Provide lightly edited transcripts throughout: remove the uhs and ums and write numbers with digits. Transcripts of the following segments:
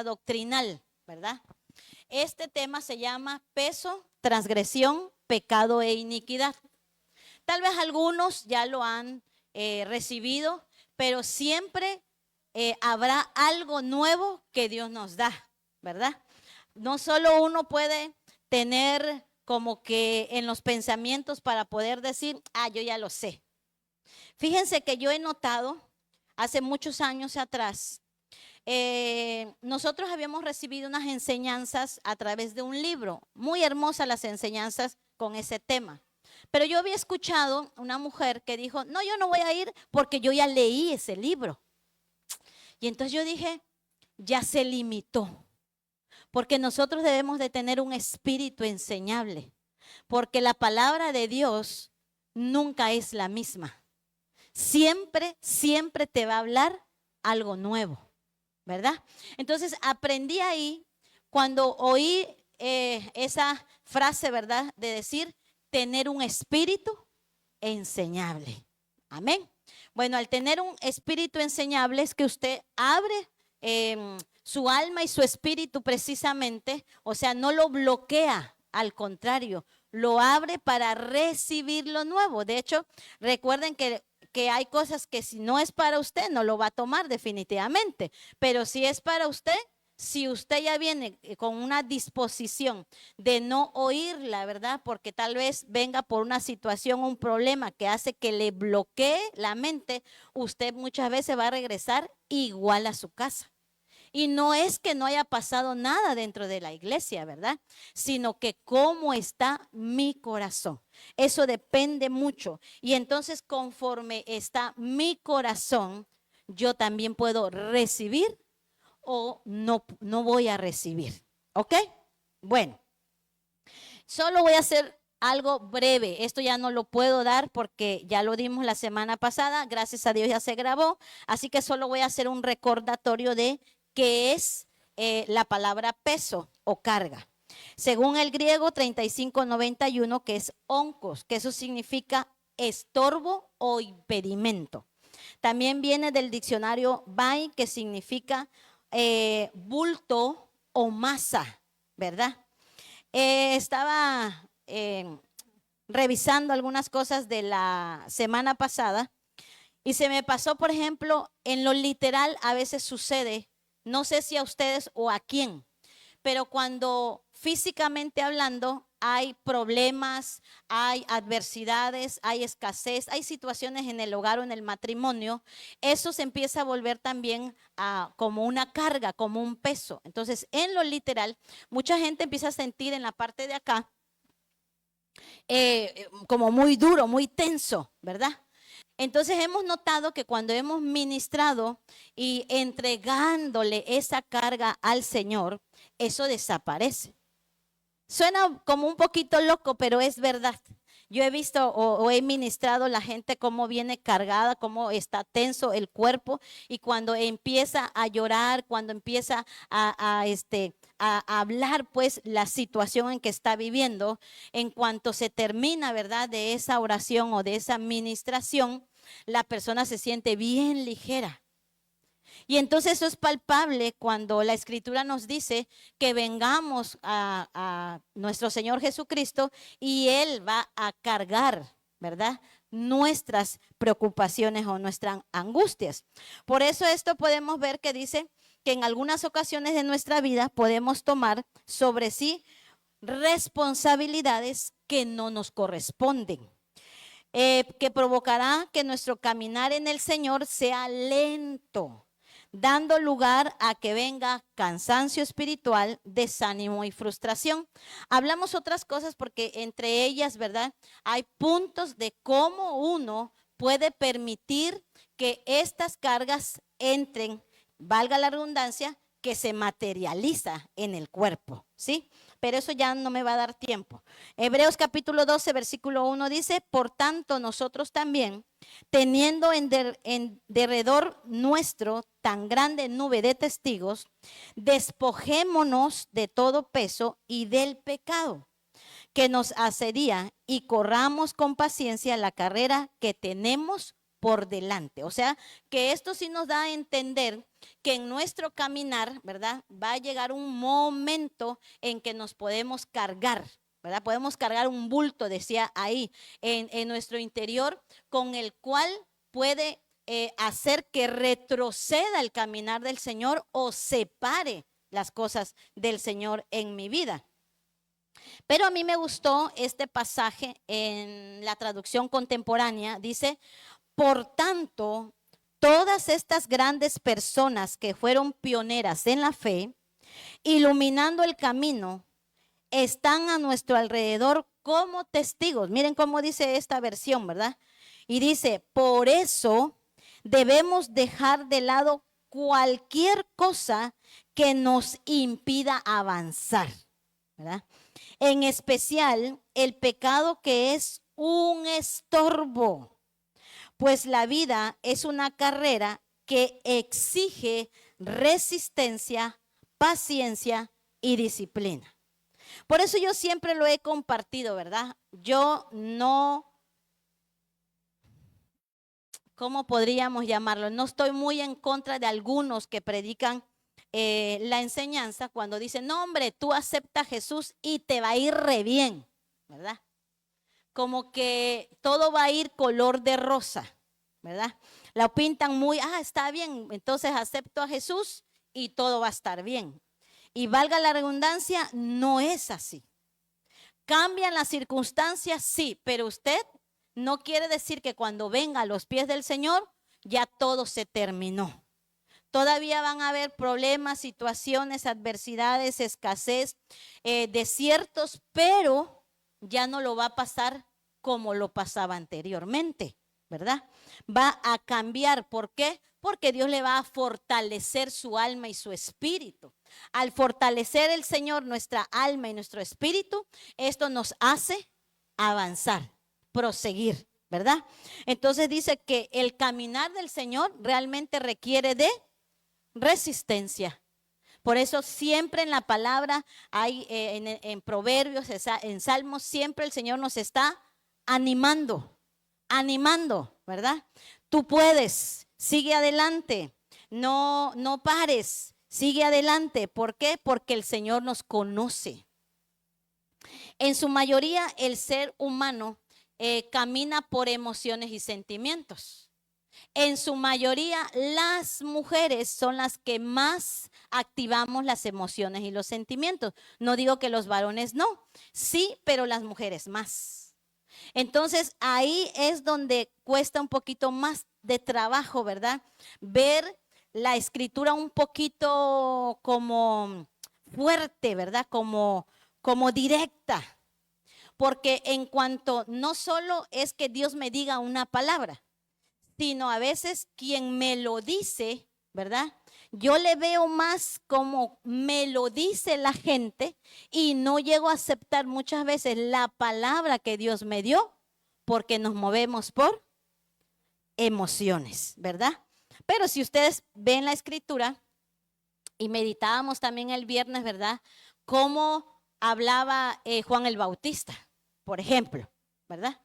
doctrinal, ¿verdad? Este tema se llama peso, transgresión, pecado e iniquidad. Tal vez algunos ya lo han recibido, pero siempre habrá algo nuevo que Dios nos da, ¿verdad? No solo uno puede tener como que en los pensamientos para poder decir, yo ya lo sé. Fíjense que yo he notado hace muchos años atrás, nosotros habíamos recibido unas enseñanzas a través de un libro, muy hermosas las enseñanzas con ese tema. Pero yo había escuchado una mujer que dijo, no, yo no voy a ir porque yo ya leí ese libro. Y entonces yo dije, ya se limitó. Porque nosotros debemos de tener un espíritu enseñable. Porque la palabra de Dios nunca es la misma. Siempre, siempre te va a hablar algo nuevo, ¿verdad? Entonces aprendí ahí cuando oí esa frase, ¿verdad? De decir, tener un espíritu enseñable. Amén. Bueno, al tener un espíritu enseñable es que usted abre su alma y su espíritu precisamente, o sea, no lo bloquea, al contrario, lo abre para recibir lo nuevo. De hecho, recuerden que hay cosas que si no es para usted, no lo va a tomar definitivamente, pero si es para usted, si usted ya viene con una disposición de no oírla, ¿verdad? Porque tal vez venga por una situación, un problema que hace que le bloquee la mente, usted muchas veces va a regresar igual a su casa. Y no es que no haya pasado nada dentro de la iglesia, ¿verdad? Sino que cómo está mi corazón. Eso depende mucho. Y entonces conforme está mi corazón, yo también puedo recibir o no voy a recibir. ¿Ok? Bueno, solo voy a hacer algo breve. Esto ya no lo puedo dar porque ya lo dimos la semana pasada. Gracias a Dios ya se grabó. Así que solo voy a hacer un recordatorio de qué es la palabra peso o carga. Según el griego 3591, que es oncos, que eso significa estorbo o impedimento. También viene del diccionario Bain, que significa bulto o masa, ¿verdad? Estaba revisando algunas cosas de la semana pasada y se me pasó, por ejemplo, en lo literal a veces sucede, no sé si a ustedes o a quién, pero cuando físicamente hablando hay problemas, hay adversidades, hay escasez, hay situaciones en el hogar o en el matrimonio, eso se empieza a volver también como una carga, como un peso. Entonces, en lo literal, mucha gente empieza a sentir en la parte de acá como muy duro, muy tenso, ¿verdad? Entonces hemos notado que cuando hemos ministrado y entregándole esa carga al Señor, eso desaparece. Suena como un poquito loco, pero es verdad. Yo he visto o he ministrado la gente cómo viene cargada, cómo está tenso el cuerpo y cuando empieza a llorar, cuando empieza a hablar pues la situación en que está viviendo, en cuanto se termina, ¿verdad?, de esa oración o de esa ministración, la persona se siente bien ligera. Y entonces eso es palpable cuando la Escritura nos dice que vengamos a nuestro Señor Jesucristo y Él va a cargar, ¿verdad?, nuestras preocupaciones o nuestras angustias. Por eso esto podemos ver que dice que en algunas ocasiones de nuestra vida podemos tomar sobre sí responsabilidades que no nos corresponden. Que provocará que nuestro caminar en el Señor sea lento, dando lugar a que venga cansancio espiritual, desánimo y frustración. Hablamos otras cosas porque entre ellas, ¿verdad?, hay puntos de cómo uno puede permitir que estas cargas entren, valga la redundancia, que se materializa en el cuerpo, ¿sí? Pero eso ya no me va a dar tiempo. Hebreos capítulo 12, versículo 1 dice, por tanto nosotros también, teniendo en derredor nuestro tan grande nube de testigos, despojémonos de todo peso y del pecado que nos asedia y corramos con paciencia la carrera que tenemos por delante. O sea, que esto sí nos da a entender que en nuestro caminar, ¿verdad? Va a llegar un momento en que nos podemos cargar, ¿verdad? Podemos cargar un bulto, decía ahí, en nuestro interior, con el cual puede hacer que retroceda el caminar del Señor o separe las cosas del Señor en mi vida. Pero a mí me gustó este pasaje en la traducción contemporánea. Dice, por tanto, todas estas grandes personas que fueron pioneras en la fe, iluminando el camino, están a nuestro alrededor como testigos. Miren cómo dice esta versión, ¿verdad? Y dice, por eso debemos dejar de lado cualquier cosa que nos impida avanzar, ¿verdad? En especial el pecado que es un estorbo, pues la vida es una carrera que exige resistencia, paciencia y disciplina. Por eso yo siempre lo he compartido, ¿verdad? Yo no, ¿cómo podríamos llamarlo? No estoy muy en contra de algunos que predican la enseñanza cuando dicen, no hombre, tú acepta a Jesús y te va a ir re bien, ¿verdad? Como que todo va a ir color de rosa, ¿verdad? La pintan muy, está bien, entonces acepto a Jesús y todo va a estar bien. Y valga la redundancia, no es así. ¿Cambian las circunstancias? Sí, pero usted no quiere decir que cuando venga a los pies del Señor ya todo se terminó. Todavía van a haber problemas, situaciones, adversidades, escasez, desiertos, pero ya no lo va a pasar como lo pasaba anteriormente, ¿verdad? Va a cambiar. ¿Por qué? Porque Dios le va a fortalecer su alma y su espíritu. Al fortalecer el Señor nuestra alma y nuestro espíritu, esto nos hace avanzar, proseguir, ¿verdad? Entonces dice que el caminar del Señor realmente requiere de resistencia. Por eso siempre en la palabra hay en Proverbios, en Salmos, siempre el Señor nos está animando, ¿verdad? Tú puedes, sigue adelante, no pares, sigue adelante. ¿Por qué? Porque el Señor nos conoce. En su mayoría el ser humano camina por emociones y sentimientos. En su mayoría, las mujeres son las que más activamos las emociones y los sentimientos. No digo que los varones no, sí, pero las mujeres más. Entonces, ahí es donde cuesta un poquito más de trabajo, ¿verdad? Ver la escritura un poquito como fuerte, ¿verdad? Como directa. Porque en cuanto no solo es que Dios me diga una palabra, sino a veces quien me lo dice, ¿verdad? Yo le veo más como me lo dice la gente y no llego a aceptar muchas veces la palabra que Dios me dio porque nos movemos por emociones, ¿verdad? Pero si ustedes ven la escritura y meditábamos también el viernes, ¿verdad? Cómo hablaba Juan el Bautista, por ejemplo, ¿verdad?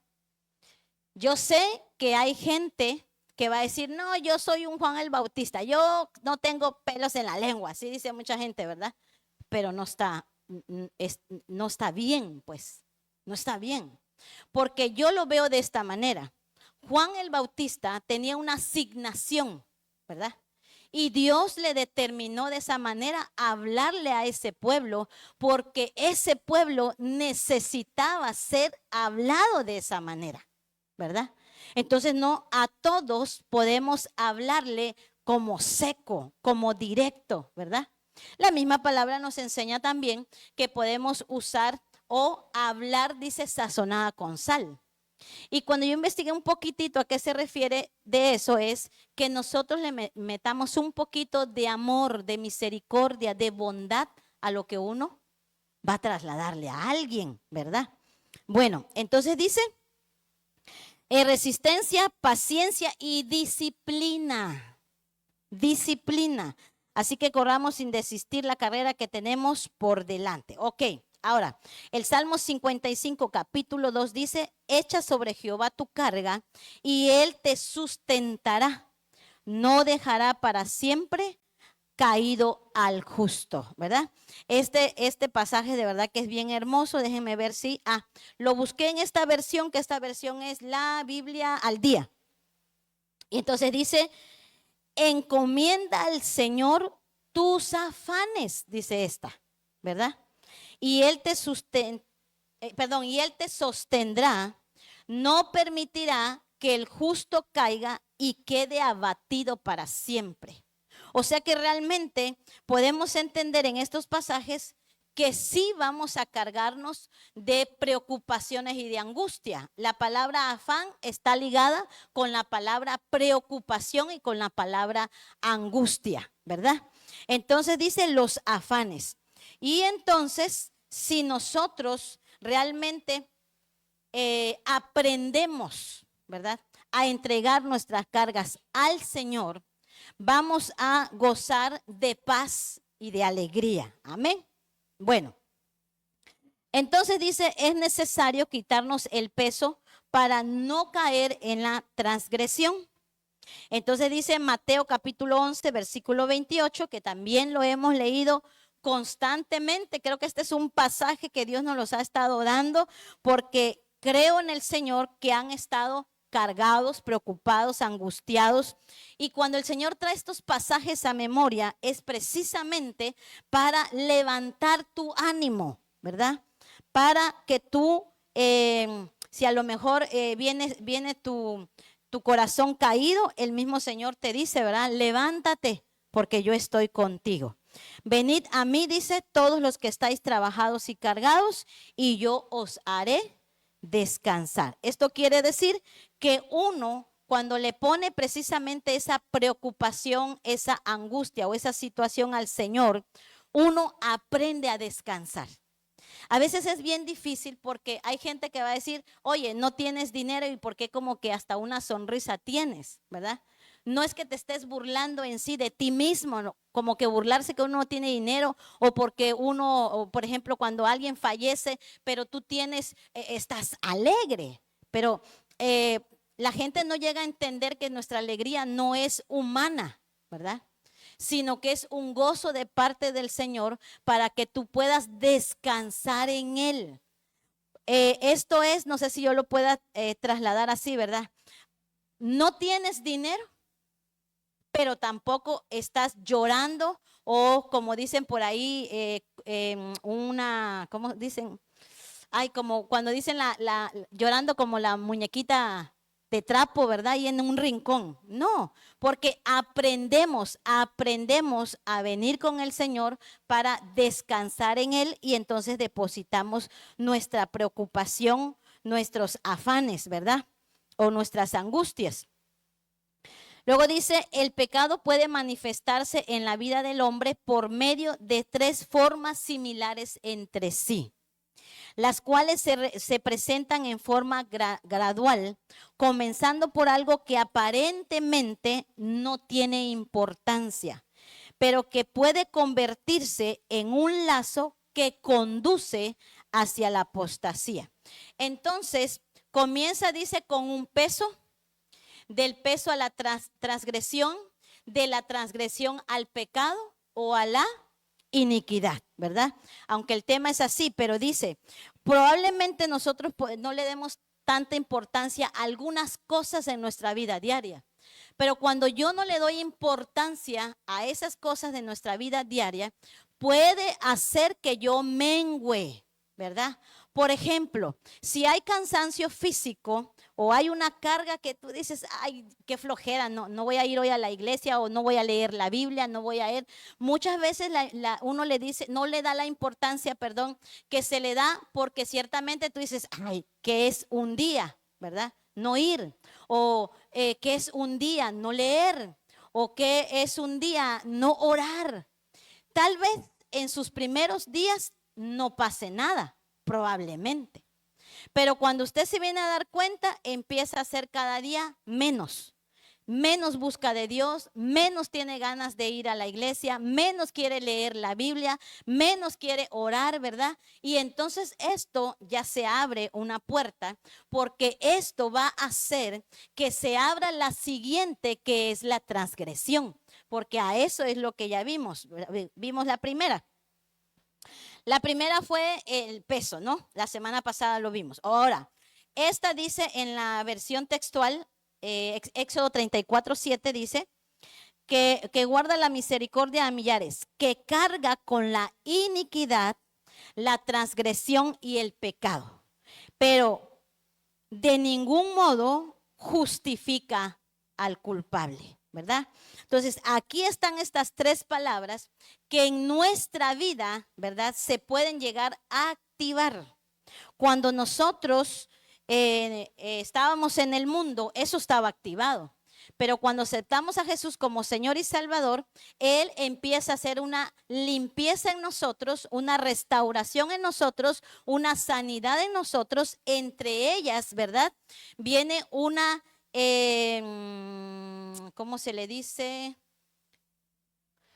Yo sé que hay gente que va a decir, no, yo soy un Juan el Bautista, yo no tengo pelos en la lengua, así dice mucha gente, ¿verdad? Pero no está bien, pues, no está bien. Porque yo lo veo de esta manera. Juan el Bautista tenía una asignación, ¿verdad? Y Dios le determinó de esa manera hablarle a ese pueblo, porque ese pueblo necesitaba ser hablado de esa manera, ¿verdad? Entonces no a todos podemos hablarle como seco, como directo, ¿verdad? La misma palabra nos enseña también que podemos usar o hablar, dice, sazonada con sal. Y cuando yo investigué un poquitito a qué se refiere de eso, es que nosotros le metamos un poquito de amor, de misericordia, de bondad a lo que uno va a trasladarle a alguien, ¿verdad? Bueno, entonces dice, resistencia, paciencia y disciplina. Disciplina. Así que corramos sin desistir la carrera que tenemos por delante. Ok, Ahora, el Salmo 55, capítulo 2 dice, echa sobre Jehová tu carga y él te sustentará. No dejará para siempre caído al justo, ¿verdad? Este pasaje de verdad que es bien hermoso. Déjenme ver si, lo busqué en esta versión, que esta versión es la Biblia al día. Y entonces dice, encomienda al Señor tus afanes, dice esta, ¿verdad? Y él te y él te sostendrá, no permitirá que el justo caiga y quede abatido para siempre. O sea que realmente podemos entender en estos pasajes que sí vamos a cargarnos de preocupaciones y de angustia. La palabra afán está ligada con la palabra preocupación y con la palabra angustia, ¿verdad? Entonces dice los afanes. Y entonces, si nosotros realmente aprendemos, ¿verdad?, a entregar nuestras cargas al Señor, vamos a gozar de paz y de alegría. Amén. Bueno, entonces dice, es necesario quitarnos el peso para no caer en la transgresión. Entonces dice Mateo capítulo 11, versículo 28, que también lo hemos leído constantemente. Creo que este es un pasaje que Dios nos los ha estado dando porque creo en el Señor que han estado cargados, preocupados, angustiados. Y cuando el Señor trae estos pasajes a memoria es precisamente para levantar tu ánimo, ¿verdad? Para que tú, si a lo mejor viene tu corazón caído, el mismo Señor te dice, ¿verdad? Levántate porque yo estoy contigo. Venid a mí, dice, todos los que estáis trabajados y cargados, y yo os haré descansar. Esto quiere decir que uno, cuando le pone precisamente esa preocupación, esa angustia o esa situación al Señor, uno aprende a descansar. A veces es bien difícil porque hay gente que va a decir, oye, no tienes dinero y por qué como que hasta una sonrisa tienes, ¿verdad? No es que te estés burlando en sí de ti mismo, ¿no? Como que burlarse que uno no tiene dinero o porque uno, o por ejemplo, cuando alguien fallece, pero tú tienes, estás alegre, pero la gente no llega a entender que nuestra alegría no es humana, ¿verdad?, sino que es un gozo de parte del Señor para que tú puedas descansar en Él. Esto es, no sé si yo lo pueda trasladar así, ¿verdad? No tienes dinero, pero tampoco estás llorando o como dicen por ahí, ¿cómo dicen? Ay, como cuando dicen llorando como la muñequita de trapo, ¿verdad? Y en un rincón. No, porque aprendemos a venir con el Señor para descansar en Él y entonces depositamos nuestra preocupación, nuestros afanes, ¿verdad? O nuestras angustias. Luego dice, el pecado puede manifestarse en la vida del hombre por medio de 3 formas similares entre sí, las cuales se presentan en forma gradual, comenzando por algo que aparentemente no tiene importancia, pero que puede convertirse en un lazo que conduce hacia la apostasía. Entonces, comienza, dice, con un peso, del peso a la transgresión, de la transgresión al pecado o a la iniquidad, ¿verdad? Aunque el tema es así, pero dice, probablemente nosotros no le demos tanta importancia a algunas cosas en nuestra vida diaria, pero cuando yo no le doy importancia a esas cosas de nuestra vida diaria, puede hacer que yo mengüe, ¿verdad? Por ejemplo, si hay cansancio físico o hay una carga que tú dices, ay, qué flojera, no voy a ir hoy a la iglesia o no voy a leer la Biblia, no voy a ir. Muchas veces uno le dice, no le da la importancia, que se le da porque ciertamente tú dices, ay, que es un día, ¿verdad? No ir. O que es un día no leer. O que es un día no orar. Tal vez en sus primeros días no pase nada, probablemente. Pero cuando usted se viene a dar cuenta, empieza a hacer cada día menos menos busca de Dios, menos tiene ganas de ir a la iglesia, menos quiere leer la Biblia, menos quiere orar, ¿verdad? Y entonces esto ya se abre una puerta, porque esto va a hacer que se abra la siguiente, que es la transgresión, porque a eso es lo que ya vimos. Vimos la primera. La primera fue el peso, ¿no? La semana pasada lo vimos. Ahora, esta dice en la versión textual, Éxodo 34:7 dice que guarda la misericordia a millares, que carga con la iniquidad, la transgresión y el pecado, pero de ningún modo justifica al culpable, ¿verdad? Entonces, aquí están estas tres palabras que en nuestra vida, ¿verdad?, se pueden llegar a activar. Cuando nosotros estábamos en el mundo, eso estaba activado. Pero cuando aceptamos a Jesús como Señor y Salvador, Él empieza a hacer una limpieza en nosotros, una restauración en nosotros, una sanidad en nosotros. Entre ellas, ¿verdad?, viene una, ¿cómo se le dice?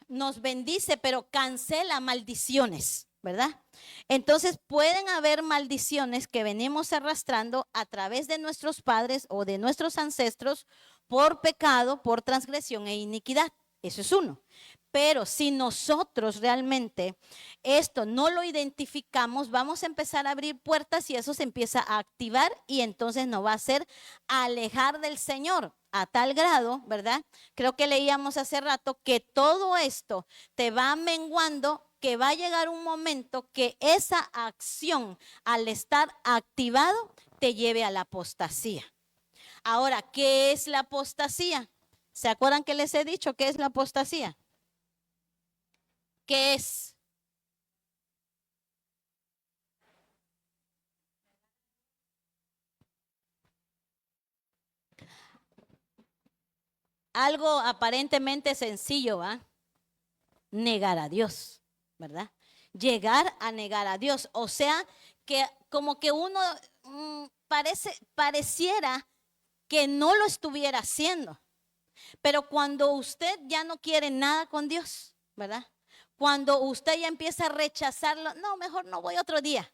Nos bendice, pero cancela maldiciones, ¿verdad? Entonces pueden haber maldiciones que venimos arrastrando a través de nuestros padres o de nuestros ancestros por pecado, por transgresión e iniquidad. Eso es uno. Pero si nosotros realmente esto no lo identificamos, vamos a empezar a abrir puertas y eso se empieza a activar y entonces nos va a hacer alejar del Señor a tal grado, ¿verdad? Creo que leíamos hace rato que todo esto te va menguando, que va a llegar un momento que esa acción, al estar activado, te lleve a la apostasía. Ahora, ¿qué es la apostasía? ¿Se acuerdan que les he dicho qué es la apostasía? ¿Qué es? Algo aparentemente sencillo, ¿va? Negar a Dios, ¿verdad? Llegar a negar a Dios. O sea, que como que uno pareciera que no lo estuviera haciendo. Pero cuando usted ya no quiere nada con Dios, ¿verdad? Cuando usted ya empieza a rechazarlo, no, mejor no voy otro día.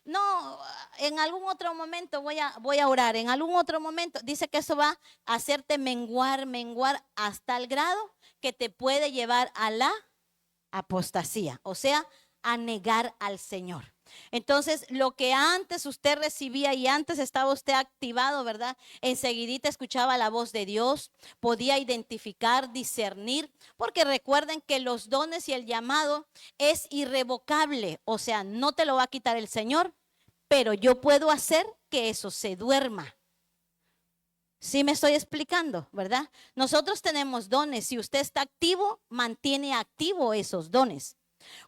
No, en algún otro momento voy a orar, en algún otro momento. Dice que eso va a hacerte menguar hasta el grado que te puede llevar a la apostasía, o sea, a negar al Señor. Entonces, lo que antes usted recibía y antes estaba usted activado, ¿verdad? Enseguidita escuchaba la voz de Dios, podía identificar, discernir, porque recuerden que los dones y el llamado es irrevocable, o sea, no te lo va a quitar el Señor, pero yo puedo hacer que eso se duerma. Sí me estoy explicando, ¿verdad? Nosotros tenemos dones. Si usted está activo, mantiene activo esos dones.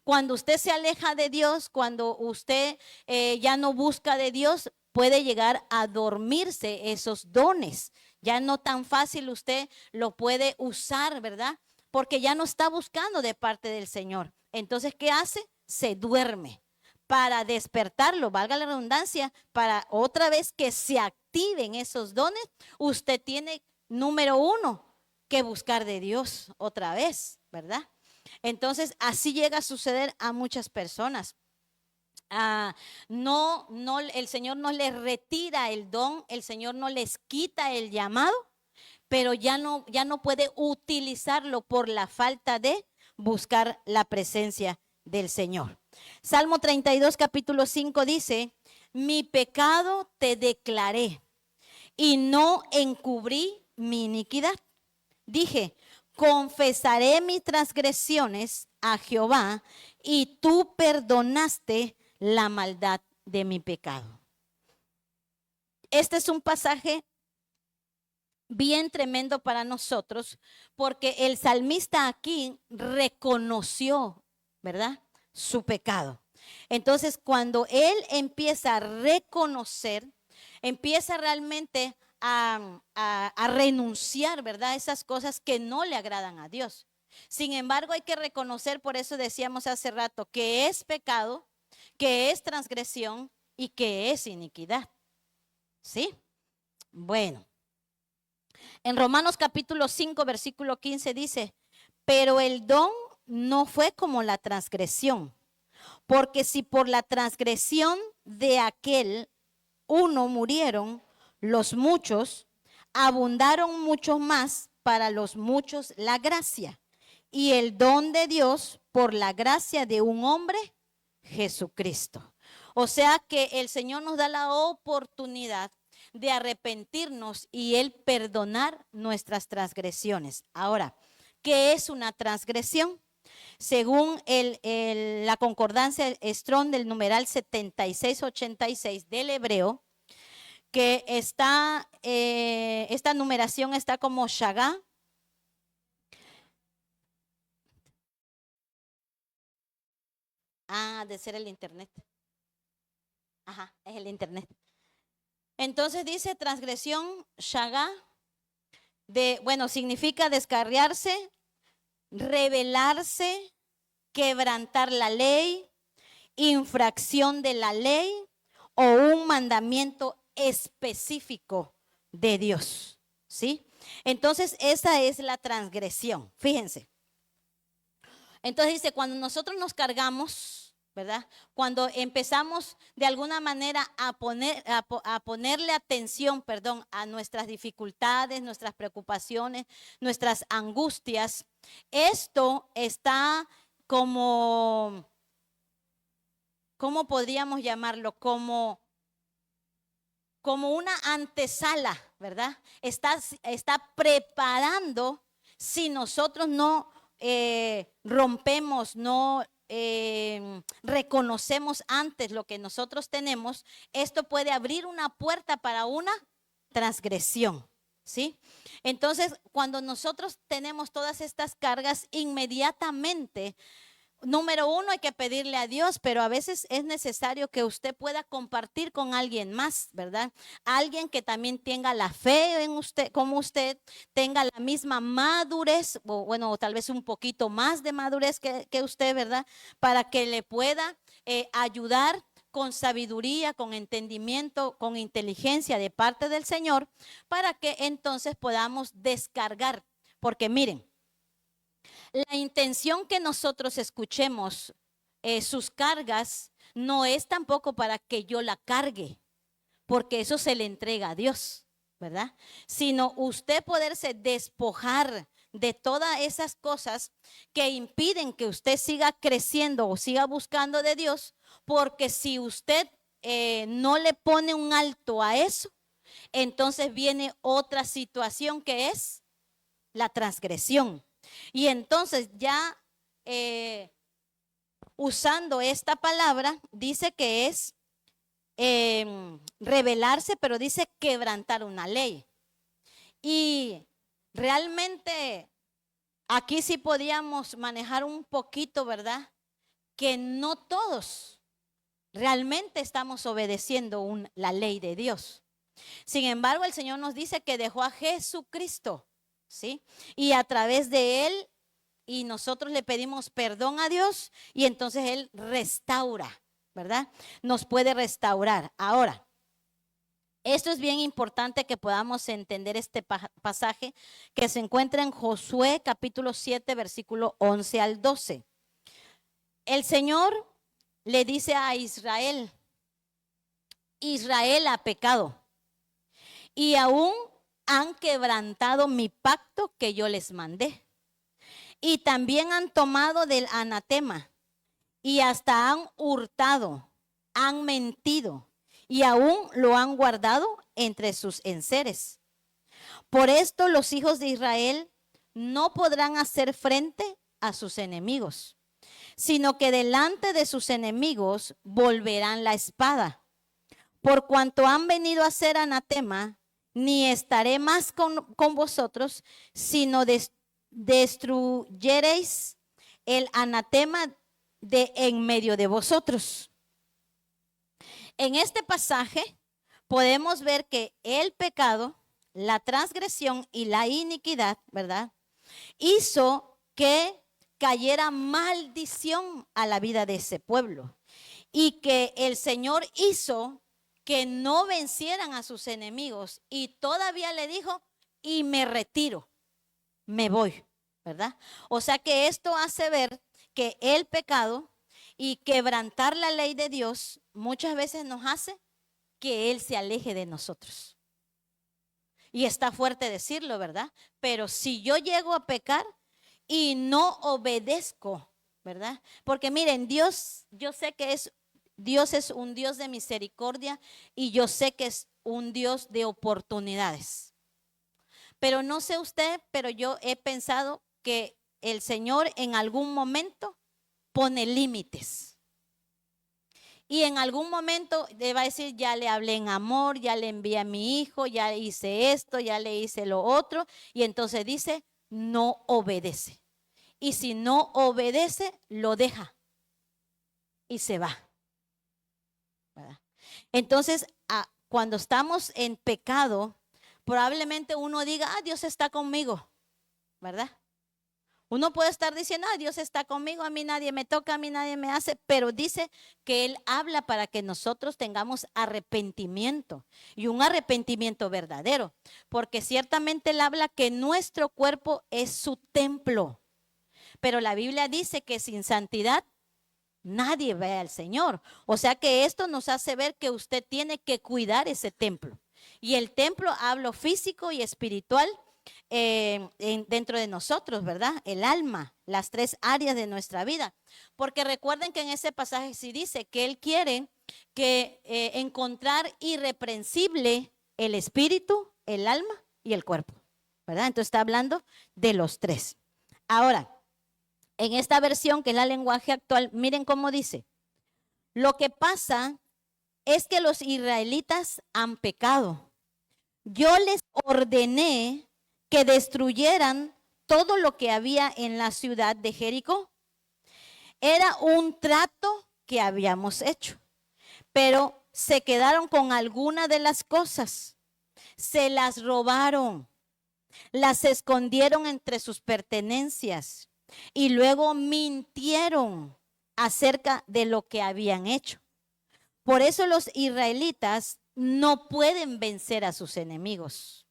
Cuando usted se aleja de Dios, cuando usted ya no busca de Dios, puede llegar a dormirse esos dones. Ya no tan fácil usted lo puede usar, ¿verdad? Porque ya no está buscando de parte del Señor. Entonces, ¿qué hace? Se duerme. Para despertarlo, valga la redundancia, para otra vez que se activen esos dones, usted tiene, número uno, que buscar de Dios otra vez, ¿verdad? Entonces, así llega a suceder a muchas personas. No, el Señor no les retira el don, el Señor no les quita el llamado, pero ya no puede utilizarlo por la falta de buscar la presencia del Señor. Salmo 32, capítulo 5 dice: mi pecado te declaré y no encubrí mi iniquidad. Dije: confesaré mis transgresiones a Jehová y tú perdonaste la maldad de mi pecado. Este es un pasaje bien tremendo para nosotros, porque el salmista aquí reconoció, ¿verdad?, su pecado. Entonces, cuando él empieza a reconocer, empieza realmente a renunciar, ¿verdad?, esas cosas que no le agradan a Dios. Sin embargo, hay que reconocer, por eso decíamos hace rato, que es pecado, que es transgresión y que es iniquidad. ¿Sí? Bueno. En Romanos capítulo 5, versículo 15 dice, pero el don no fue como la transgresión, porque si por la transgresión de aquel uno murieron los muchos, abundaron mucho más para los muchos la gracia y el don de Dios por la gracia de un hombre, Jesucristo. O sea que el Señor nos da la oportunidad de arrepentirnos y Él perdonar nuestras transgresiones. Ahora, ¿qué es una transgresión? Según la concordancia Strong del numeral 7686 del hebreo, que está, esta numeración está como shagá. De ser el internet. Ajá, es el internet. Entonces dice transgresión shagá, significa descarriarse, rebelarse, quebrantar la ley, infracción de la ley o un mandamiento específico de Dios, ¿sí? Entonces esa es la transgresión, fíjense. Entonces dice, cuando nosotros nos cargamos, ¿verdad? Cuando empezamos de alguna manera a ponerle atención, a nuestras dificultades, nuestras preocupaciones, nuestras angustias, esto está como, ¿cómo podríamos llamarlo? Como una antesala, ¿verdad? Está preparando, si nosotros no rompemos, no reconocemos antes lo que nosotros tenemos, esto puede abrir una puerta para una transgresión, ¿sí? Entonces, cuando nosotros tenemos todas estas cargas, inmediatamente, número uno, hay que pedirle a Dios, pero a veces es necesario que usted pueda compartir con alguien más, ¿verdad? Alguien que también tenga la fe en usted, como usted, tenga la misma madurez, o tal vez un poquito más de madurez que usted, ¿verdad? Para que le pueda ayudar con sabiduría, con entendimiento, con inteligencia de parte del Señor, para que entonces podamos descargar. Porque miren, la intención que nosotros escuchemos sus cargas no es tampoco para que yo la cargue, porque eso se le entrega a Dios, ¿verdad? Sino usted poderse despojar de todas esas cosas que impiden que usted siga creciendo o siga buscando de Dios, porque si usted no le pone un alto a eso, entonces viene otra situación que es la transgresión. Y entonces ya usando esta palabra, dice que es rebelarse, pero dice quebrantar una ley. Y realmente aquí sí podíamos manejar un poquito, ¿verdad? Que no todos realmente estamos obedeciendo la ley de Dios. Sin embargo, el Señor nos dice que dejó a Jesucristo, ¿sí? Y a través de Él, y nosotros le pedimos perdón a Dios, y entonces Él restaura, ¿verdad? Nos puede restaurar. Ahora, esto es bien importante que podamos entender este pasaje que se encuentra en Josué capítulo 7, versículo 11 al 12. El Señor le dice a Israel, Israel ha pecado y aún han quebrantado mi pacto que yo les mandé. Y también han tomado del anatema y hasta han hurtado, han mentido y aún lo han guardado entre sus enseres. Por esto los hijos de Israel no podrán hacer frente a sus enemigos, sino que delante de sus enemigos volverán la espada. Por cuanto han venido a ser anatema, ni estaré más con vosotros, sino destruyereis el anatema de en medio de vosotros. En este pasaje podemos ver que el pecado, la transgresión y la iniquidad, ¿verdad?, hizo que cayera maldición a la vida de ese pueblo y que el Señor hizo que no vencieran a sus enemigos y todavía le dijo y me retiro, me voy, ¿verdad? O sea que esto hace ver que el pecado y quebrantar la ley de Dios muchas veces nos hace que Él se aleje de nosotros. Y está fuerte decirlo, ¿verdad? Pero si yo llego a pecar y no obedezco, ¿verdad? Porque miren, Dios, yo sé que Dios es un Dios de misericordia y yo sé que es un Dios de oportunidades. Pero no sé usted, pero yo he pensado que el Señor en algún momento pone límites. Y en algún momento le va a decir, ya le hablé en amor, ya le envié a mi hijo, ya hice esto, ya le hice lo otro. Y entonces dice, no obedece. Y si no obedece, lo deja y se va, ¿verdad? Entonces, cuando estamos en pecado, probablemente uno diga, Dios está conmigo, ¿verdad? Uno puede estar diciendo, Dios está conmigo, a mí nadie me toca, a mí nadie me hace, pero dice que Él habla para que nosotros tengamos arrepentimiento y un arrepentimiento verdadero, porque ciertamente Él habla que nuestro cuerpo es su templo, pero la Biblia dice que sin santidad nadie ve al Señor. O sea que esto nos hace ver que usted tiene que cuidar ese templo. Y el templo, hablo físico y espiritual, dentro de nosotros, ¿verdad? El alma, las tres áreas de nuestra vida. Porque recuerden que en ese pasaje sí dice que Él quiere que encontrar irreprensible el espíritu, el alma y el cuerpo, ¿verdad? Entonces está hablando de los tres. Ahora, en esta versión que es la lenguaje actual, miren cómo dice. Lo que pasa es que los israelitas han pecado. Yo les ordené que destruyeran todo lo que había en la ciudad de Jericó. Era un trato que habíamos hecho, pero se quedaron con alguna de las cosas. Se las robaron, las escondieron entre sus pertenencias y luego mintieron acerca de lo que habían hecho. Por eso los israelitas no pueden vencer a sus enemigos.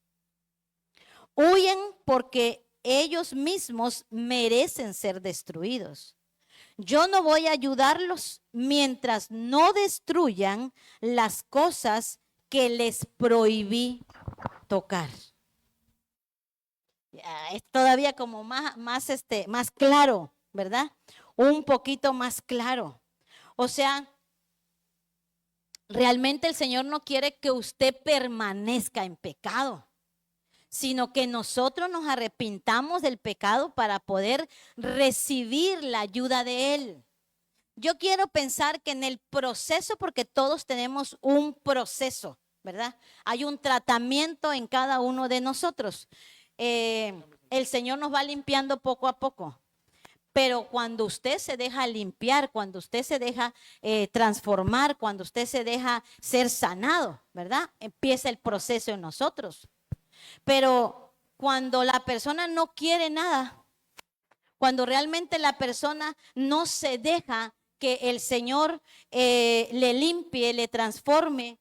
Huyen porque ellos mismos merecen ser destruidos. Yo no voy a ayudarlos mientras no destruyan las cosas que les prohibí tocar. Es todavía como más claro, ¿verdad? Un poquito más claro. O sea, realmente el Señor no quiere que usted permanezca en pecado, sino que nosotros nos arrepintamos del pecado para poder recibir la ayuda de Él. Yo quiero pensar que en el proceso, porque todos tenemos un proceso, ¿verdad? Hay un tratamiento en cada uno de nosotros. El Señor nos va limpiando poco a poco. Pero cuando usted se deja limpiar, cuando usted se deja transformar, cuando usted se deja ser sanado, ¿verdad? Empieza el proceso en nosotros. Pero cuando la persona no quiere nada, cuando realmente la persona no se deja que el Señor le limpie, le transforme,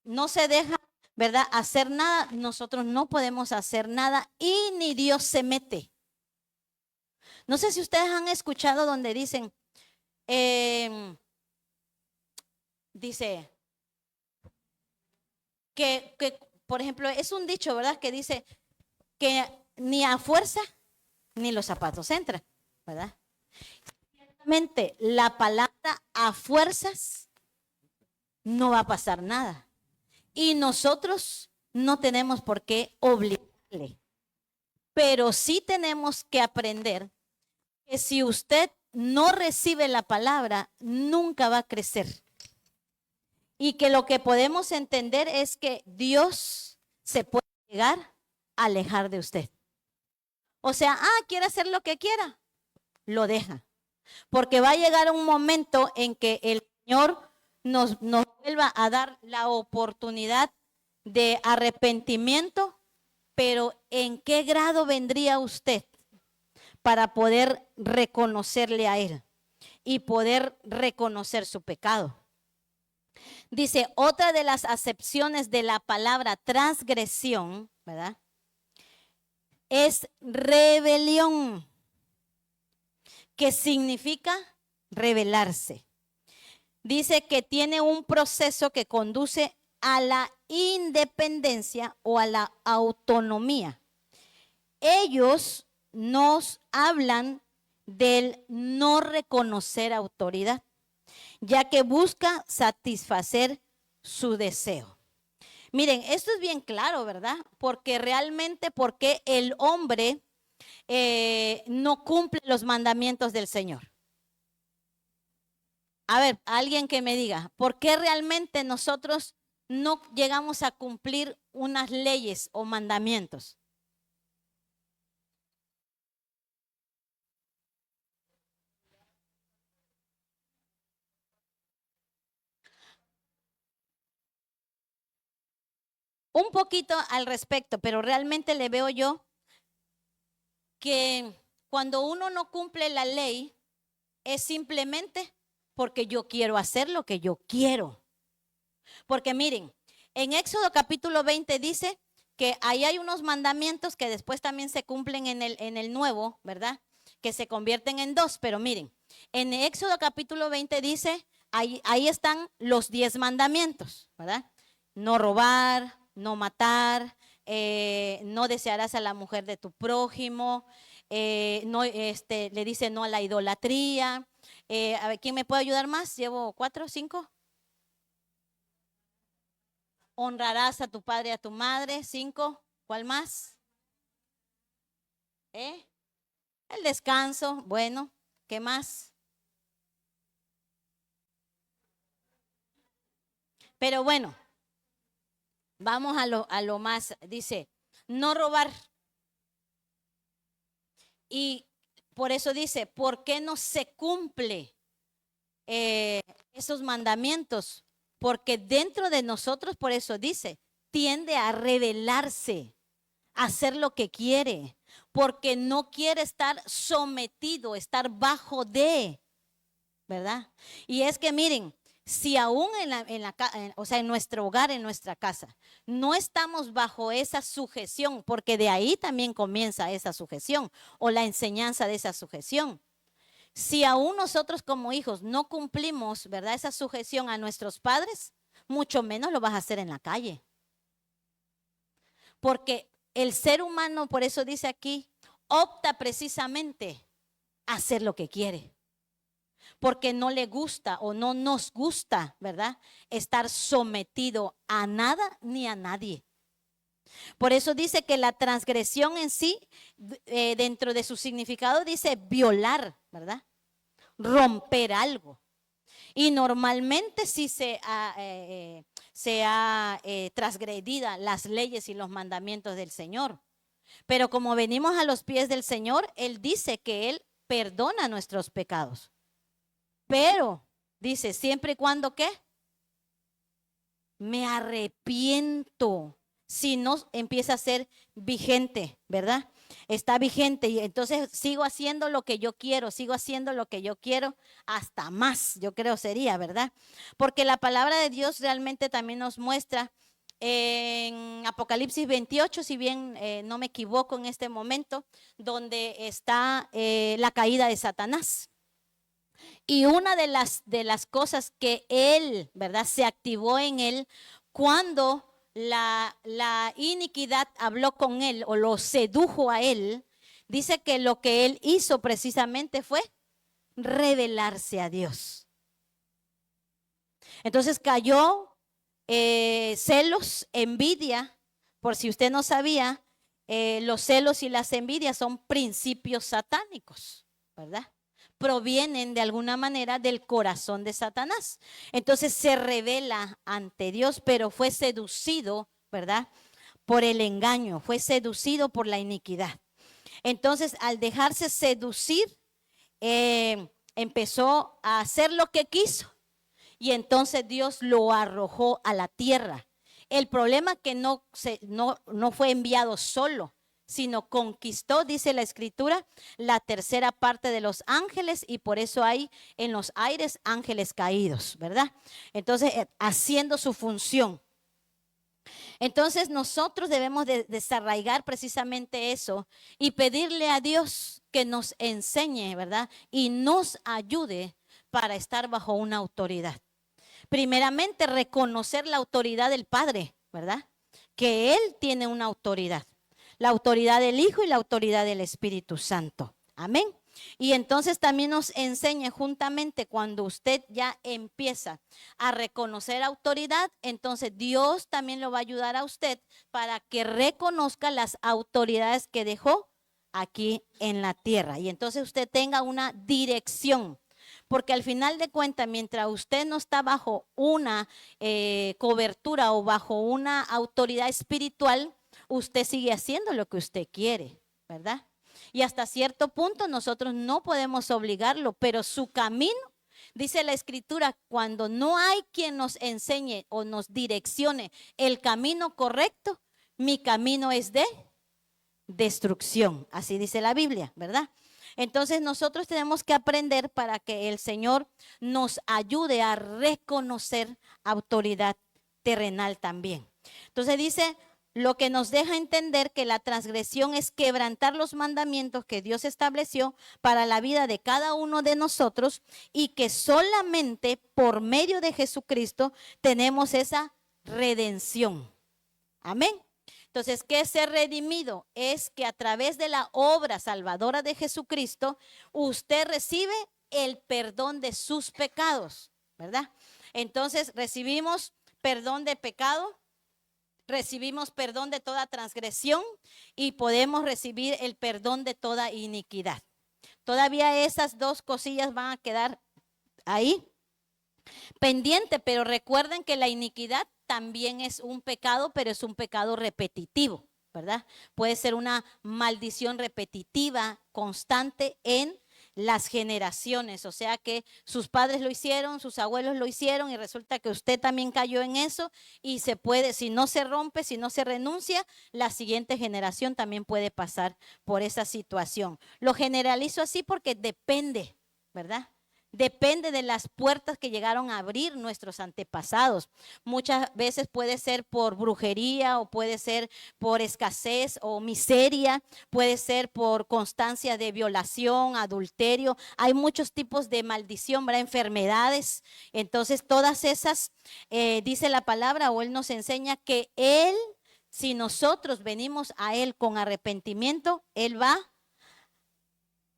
no se deja, ¿verdad?, hacer nada, nosotros no podemos hacer nada y ni Dios se mete. No sé si ustedes han escuchado donde dicen, dice que, por ejemplo, es un dicho, ¿verdad?, que dice que ni a fuerza ni los zapatos entran, ¿verdad? Ciertamente, la palabra a fuerzas no va a pasar nada. Y nosotros no tenemos por qué obligarle. Pero sí tenemos que aprender que si usted no recibe la palabra, nunca va a crecer. Y que lo que podemos entender es que Dios se puede llegar a alejar de usted. O sea, quiere hacer lo que quiera, lo deja. Porque va a llegar un momento en que el Señor nos vuelva a dar la oportunidad de arrepentimiento, pero ¿en qué grado vendría usted para poder reconocerle a Él y poder reconocer su pecado? Dice, otra de las acepciones de la palabra transgresión, ¿verdad? Es rebelión, que significa rebelarse. Dice que tiene un proceso que conduce a la independencia o a la autonomía. Ellos nos hablan del no reconocer autoridad, ya que busca satisfacer su deseo. Miren, esto es bien claro, ¿verdad? Porque realmente, porque el hombre no cumple los mandamientos del Señor. A ver, alguien que me diga, ¿por qué realmente nosotros no llegamos a cumplir unas leyes o mandamientos? Un poquito al respecto, pero realmente le veo yo que cuando uno no cumple la ley es simplemente porque yo quiero hacer lo que yo quiero. Porque miren, en Éxodo capítulo 20 dice que ahí hay unos mandamientos que después también se cumplen en el nuevo, ¿verdad? Que se convierten en dos, pero miren, en Éxodo capítulo 20 dice, ahí están los 10 mandamientos, ¿verdad? No robar, no matar, no desearás a la mujer de tu prójimo, no, le dice no a la idolatría. A ver, ¿quién me puede ayudar más? Llevo 4, 5. Honrarás a tu padre y a tu madre. 5. ¿Cuál más? ¿Eh? El descanso. Bueno, ¿qué más? Pero bueno, vamos a lo más. Dice, no robar. Y por eso dice, ¿por qué no se cumple esos mandamientos? Porque dentro de nosotros, por eso dice, tiende a rebelarse, a hacer lo que quiere, porque no quiere estar sometido, estar bajo de, ¿verdad? Y es que miren, si aún o sea, en nuestro hogar, en nuestra casa, no estamos bajo esa sujeción, porque de ahí también comienza esa sujeción o la enseñanza de esa sujeción. Si aún nosotros como hijos no cumplimos, ¿verdad?, esa sujeción a nuestros padres, mucho menos lo vas a hacer en la calle. Porque el ser humano, por eso dice aquí, opta precisamente a hacer lo que quiere. Porque no le gusta o no nos gusta, ¿verdad?, estar sometido a nada ni a nadie. Por eso dice que la transgresión en sí, dentro de su significado, dice violar, ¿verdad? Romper algo. Y normalmente sí se ha transgredido las leyes y los mandamientos del Señor. Pero como venimos a los pies del Señor, Él dice que Él perdona nuestros pecados. Pero, dice, siempre y cuando, ¿qué? Me arrepiento. Si no, empieza a ser vigente, ¿verdad? Está vigente y entonces sigo haciendo lo que yo quiero, sigo haciendo lo que yo quiero, hasta más, yo creo sería, ¿verdad? Porque la palabra de Dios realmente también nos muestra en Apocalipsis 28, si bien no me equivoco en este momento, donde está la caída de Satanás. Y una de las cosas que él, ¿verdad?, se activó en él cuando la iniquidad habló con él o lo sedujo a él, dice que lo que él hizo precisamente fue revelarse a Dios. Entonces cayó celos, envidia, por si usted no sabía, los celos y las envidias son principios satánicos, ¿verdad? Provienen de alguna manera del corazón de Satanás. Entonces se revela ante Dios, pero fue seducido, ¿verdad?, por el engaño, fue seducido por la iniquidad. Entonces, al dejarse seducir, empezó a hacer lo que quiso. Y entonces Dios lo arrojó a la tierra. El problema es que no fue enviado solo, sino conquistó, dice la escritura, la tercera parte de los ángeles, y por eso hay en los aires ángeles caídos, ¿verdad? Entonces, haciendo su función. Entonces nosotros debemos de desarraigar precisamente eso y pedirle a Dios que nos enseñe, ¿verdad? Y nos ayude para estar bajo una autoridad. Primeramente, reconocer la autoridad del Padre, ¿verdad? Que Él tiene una autoridad. La autoridad del Hijo y la autoridad del Espíritu Santo. Amén. Y entonces también nos enseña juntamente cuando usted ya empieza a reconocer autoridad, entonces Dios también lo va a ayudar a usted para que reconozca las autoridades que dejó aquí en la tierra. Y entonces usted tenga una dirección. Porque al final de cuentas, mientras usted no está bajo una cobertura o bajo una autoridad espiritual, usted sigue haciendo lo que usted quiere, ¿verdad? Y hasta cierto punto nosotros no podemos obligarlo, pero su camino, dice la Escritura, cuando no hay quien nos enseñe o nos direccione el camino correcto, mi camino es de destrucción. Así dice la Biblia, ¿verdad? Entonces nosotros tenemos que aprender para que el Señor nos ayude a reconocer autoridad terrenal también. Entonces dice, lo que nos deja entender que la transgresión es quebrantar los mandamientos que Dios estableció para la vida de cada uno de nosotros y que solamente por medio de Jesucristo tenemos esa redención. Amén. Entonces, ¿qué es ser redimido? Es que a través de la obra salvadora de Jesucristo, usted recibe el perdón de sus pecados, ¿verdad? Entonces, recibimos perdón de pecado, recibimos perdón de toda transgresión y podemos recibir el perdón de toda iniquidad. Todavía esas dos cosillas van a quedar ahí pendiente, pero recuerden que la iniquidad también es un pecado, pero es un pecado repetitivo, ¿verdad? Puede ser una maldición repetitiva, constante en las generaciones, o sea que sus padres lo hicieron, sus abuelos lo hicieron y resulta que usted también cayó en eso y se puede, si no se rompe, si no se renuncia, la siguiente generación también puede pasar por esa situación. Lo generalizo así porque depende, ¿verdad? Depende de las puertas que llegaron a abrir nuestros antepasados. Muchas veces puede ser por brujería o puede ser por escasez o miseria, puede ser por constancia de violación, adulterio. Hay muchos tipos de maldición, ¿verdad? Enfermedades. Entonces todas esas, dice la palabra o Él nos enseña que Él, si nosotros venimos a Él con arrepentimiento, Él va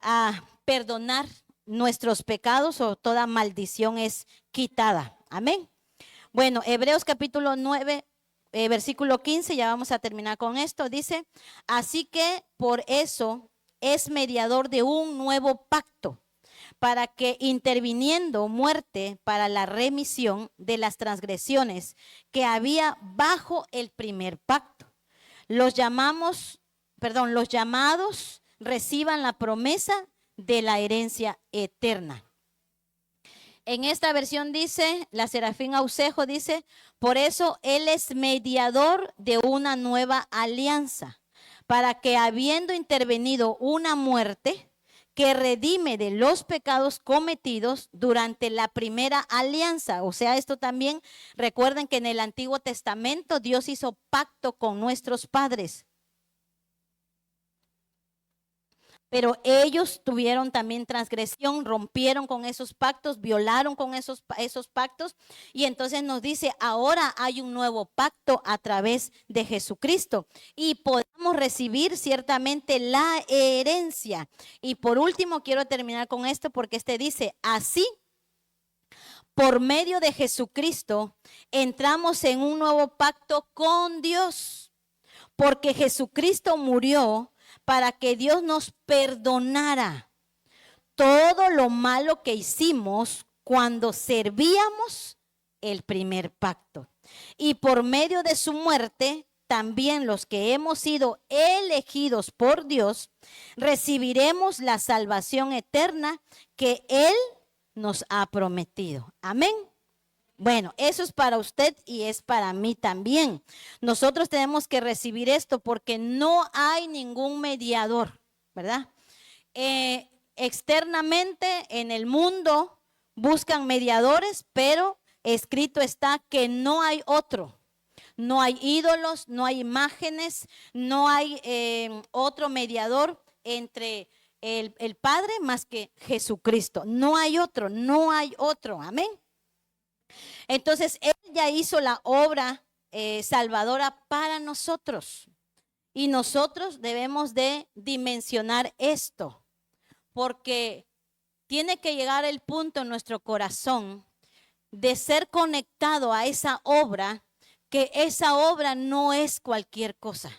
a perdonar nuestros pecados o toda maldición es quitada. Amén. Bueno, Hebreos capítulo 9, versículo 15, ya vamos a terminar con esto. Dice, así que por eso es mediador de un nuevo pacto, para que interviniendo muerte para la remisión de las transgresiones que había bajo el primer pacto, los llamados reciban la promesa de la herencia eterna. En esta versión dice, la Serafín Aucejo dice, por eso Él es mediador de una nueva alianza, para que habiendo intervenido una muerte que redime de los pecados cometidos durante la primera alianza. O sea, esto también, recuerden que en el Antiguo Testamento Dios hizo pacto con nuestros padres. Pero ellos tuvieron también transgresión, rompieron con esos pactos, violaron con esos pactos. Y entonces nos dice, ahora hay un nuevo pacto a través de Jesucristo. Y podemos recibir ciertamente la herencia. Y por último, quiero terminar con esto porque dice, así, por medio de Jesucristo, entramos en un nuevo pacto con Dios. Porque Jesucristo murió para que Dios nos perdonara todo lo malo que hicimos cuando servíamos el primer pacto. Y por medio de su muerte, también los que hemos sido elegidos por Dios, recibiremos la salvación eterna que Él nos ha prometido. Amén. Bueno, eso es para usted y es para mí también. Nosotros tenemos que recibir esto porque no hay ningún mediador, ¿verdad? Externamente en el mundo buscan mediadores, pero escrito está que no hay otro. no hay ídolos, no hay imágenes, no hay otro mediador entre el Padre más que Jesucristo. No hay otro, no hay otro. Amén. Entonces, Él ya hizo la obra salvadora para nosotros. Y nosotros debemos de dimensionar esto, porque tiene que llegar el punto en nuestro corazón de ser conectado a esa obra, que esa obra no es cualquier cosa.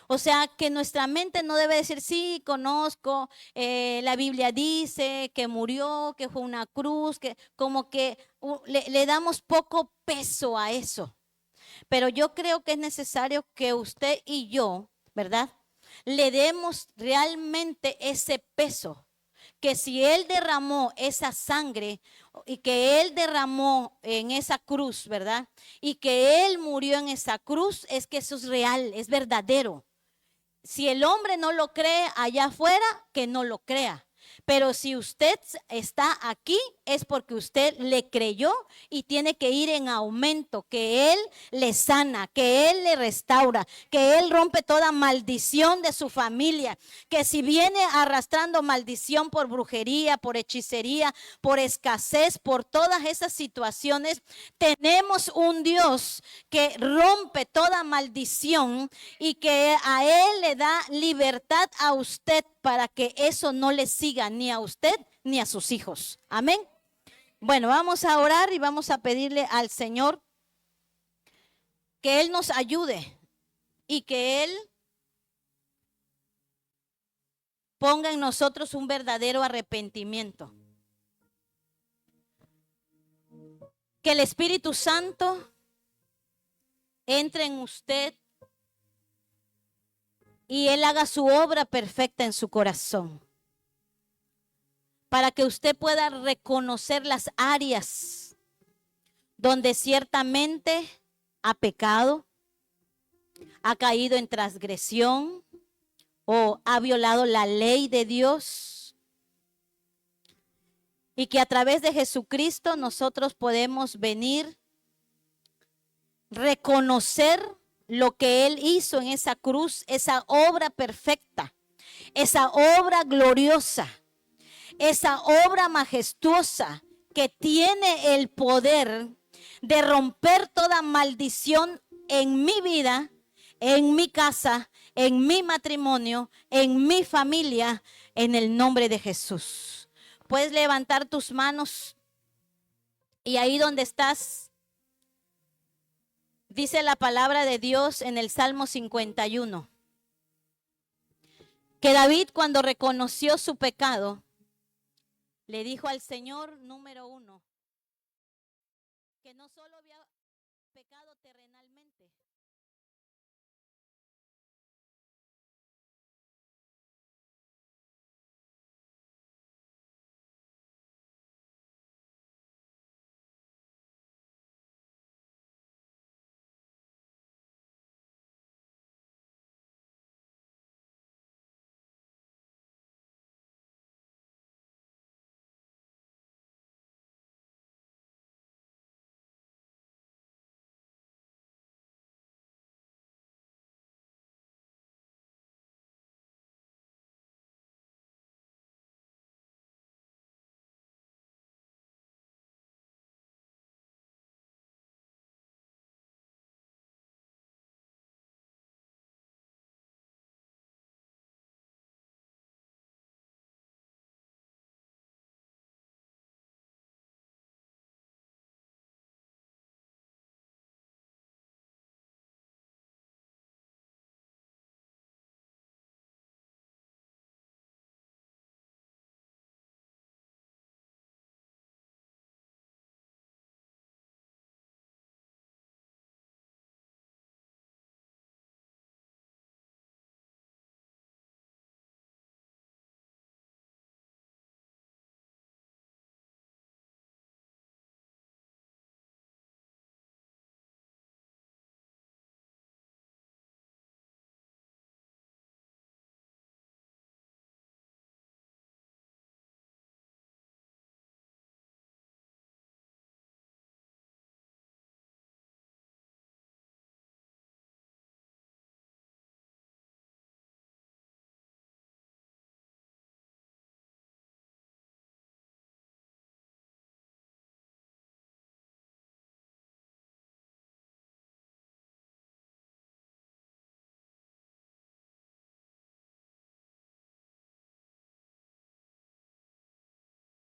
O sea, que nuestra mente no debe decir, sí, conozco, la Biblia dice que murió, que fue una cruz, que como que le damos poco peso a eso. Pero yo creo que es necesario que usted y yo, ¿verdad?, le demos realmente ese peso. Que si Él derramó esa sangre y que Él derramó en esa cruz, ¿verdad?, y que Él murió en esa cruz, es que eso es real, es verdadero. Si el hombre no lo cree allá afuera, que no lo crea. Pero si usted está aquí es porque usted le creyó y tiene que ir en aumento, que Él le sana, que Él le restaura, que Él rompe toda maldición de su familia, que si viene arrastrando maldición por brujería, por hechicería, por escasez, por todas esas situaciones, tenemos un Dios que rompe toda maldición y que a Él le da libertad a usted para que eso no le siga ni a usted ni a sus hijos. Amén. Bueno, vamos a orar y vamos a pedirle al Señor que Él nos ayude y que Él ponga en nosotros un verdadero arrepentimiento. Que el Espíritu Santo entre en usted y Él haga su obra perfecta en su corazón, para que usted pueda reconocer las áreas donde ciertamente ha pecado, ha caído en transgresión o ha violado la ley de Dios, y que a través de Jesucristo nosotros podemos venir, reconocer lo que Él hizo en esa cruz, esa obra perfecta, esa obra gloriosa, esa obra majestuosa que tiene el poder de romper toda maldición en mi vida, en mi casa, en mi matrimonio, en mi familia, en el nombre de Jesús. Puedes levantar tus manos y ahí donde estás, dice la palabra de Dios en el Salmo 51, que David, cuando reconoció su pecado, le dijo al Señor, número uno, que no solo había